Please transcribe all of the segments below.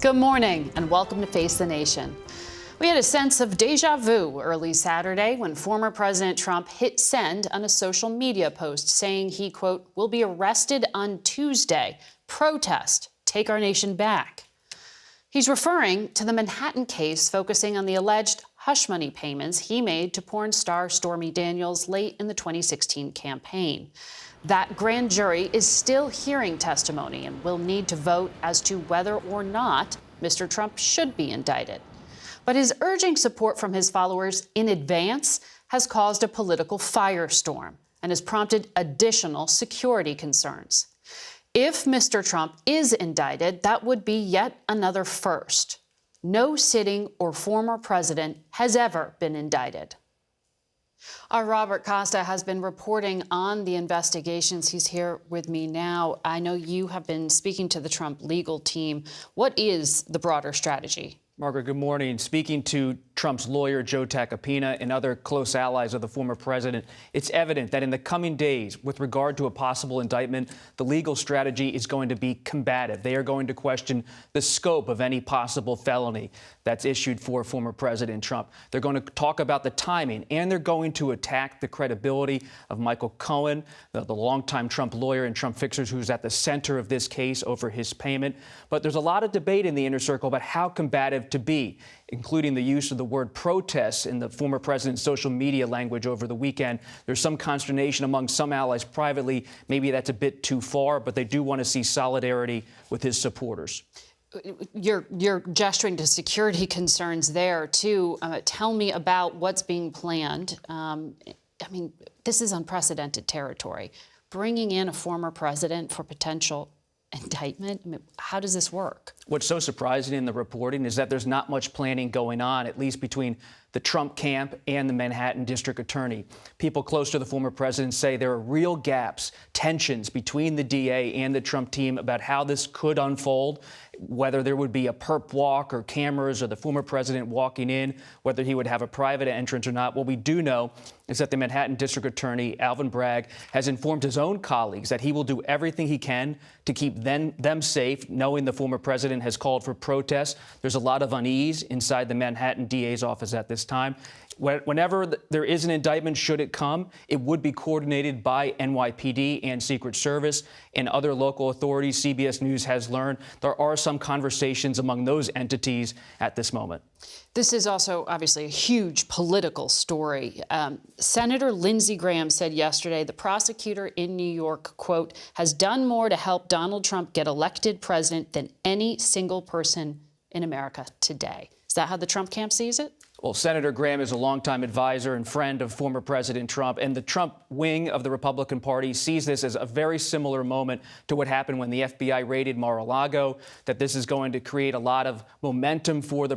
Good morning and welcome to Face the Nation. We had a sense of deja vu early Saturday when former President Trump hit send on a social media post saying he, quote, will be arrested on Tuesday. Protest, take our nation back. He's referring to the Manhattan case focusing on the alleged hush money payments he made to porn star Stormy Daniels late in the 2016 campaign. That grand jury is still hearing testimony and will need to vote as to whether or not Mr. Trump should be indicted. But his urging support from his followers in advance has caused a political firestorm and has prompted additional security concerns. If Mr. Trump is indicted, that would be yet another first. No sitting or former president has ever been indicted. Our Robert Costa has been reporting on the investigations. He's here with me now. I know you have been speaking to the Trump legal team. What is the broader strategy? Margaret, good morning. Speaking to Trump's lawyer, Joe Tacopina, and other close allies of the former president, it's evident that in the coming days, with regard to a possible indictment, the legal strategy is going to be combative. They are going to question the scope of any possible felony that's issued for former President Trump. They're going to talk about the timing, and they're going to attack the credibility of Michael Cohen, the longtime Trump lawyer and Trump fixers who's at the center of this case over his payment. But there's a lot of debate in the inner circle about how combative to be, including the use of the word protests in the former president's social media language over the weekend. There's some consternation among some allies privately. Maybe that's a bit too far, but they do want to see solidarity with his supporters. You're gesturing to security concerns there, too. Tell me about what's being planned. I mean, this is unprecedented territory. Bringing in a former president for potential indictment? I mean, how does this work? What's so surprising in the reporting is that there's not much planning going on, at least between the Trump camp and the Manhattan district attorney. People close to the former president say there are real gaps, tensions between the DA and the Trump team about how this could unfold, whether there would be a perp walk or cameras or the former president walking in, whether he would have a private entrance or not. What we do know is that the Manhattan district attorney, Alvin Bragg, has informed his own colleagues that he will do everything he can to keep them safe, knowing the former president has called for protests. There's a lot of unease inside the Manhattan DA's office at this time. Whenever there is an indictment, should it come, it would be coordinated by NYPD and Secret Service and other local authorities. CBS News has learned there are some conversations among those entities at this moment. This is also obviously a huge political story. Senator Lindsey Graham said yesterday the prosecutor in New York, quote, has done more to help Donald Trump get elected president than any single person in America today. Is that how the Trump camp sees it? Well, Senator Graham is a longtime advisor and friend of former President Trump, and the Trump wing of the Republican Party sees this as a very similar moment to what happened when the FBI raided Mar-a-Lago, that this is going to create a lot of momentum for the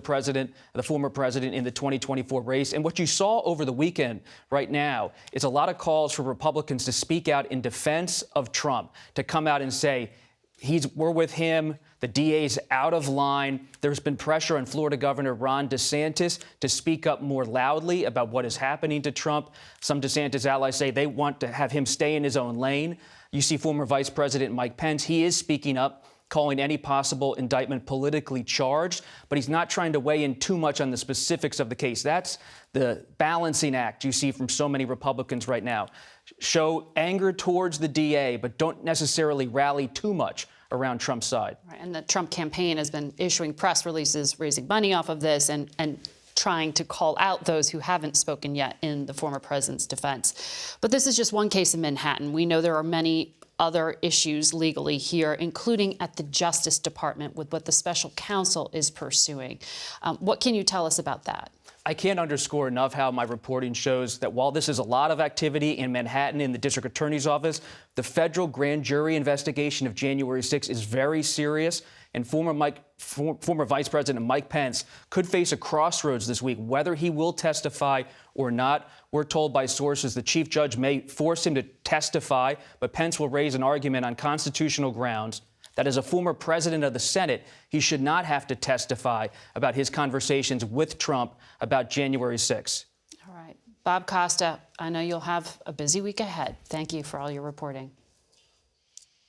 former president in the 2024 race. And what you saw over the weekend right now is a lot of calls for Republicans to speak out in defense of Trump, to come out and say, we're with him. The DA's out of line. There's been pressure on Florida Governor Ron DeSantis to speak up more loudly about what is happening to Trump. Some DeSantis allies say they want to have him stay in his own lane. You see former Vice President Mike Pence. He is speaking up, calling any possible indictment politically charged, but he's not trying to weigh in too much on the specifics of the case. That's the balancing act you see from so many Republicans right now. Show anger towards the DA, but don't necessarily rally too much around Trump's side. Right, and the Trump campaign has been issuing press releases, raising money off of this and trying to call out those who haven't spoken yet in the former president's defense. But this is just one case in Manhattan. We know there are many other issues legally here, including at the Justice Department with what the special counsel is pursuing. What can you tell us about that? I can't underscore enough how my reporting shows that while this is a lot of activity in Manhattan in the district attorney's office, the federal grand jury investigation of January 6th is very serious, and former Vice President Mike Pence could face a crossroads this week, whether he will testify or not. We're told by sources the chief judge may force him to testify, but Pence will raise an argument on constitutional grounds that as a former president of the Senate, he should not have to testify about his conversations with Trump about January 6th. All right. Bob Costa, I know you'll have a busy week ahead. Thank you for all your reporting.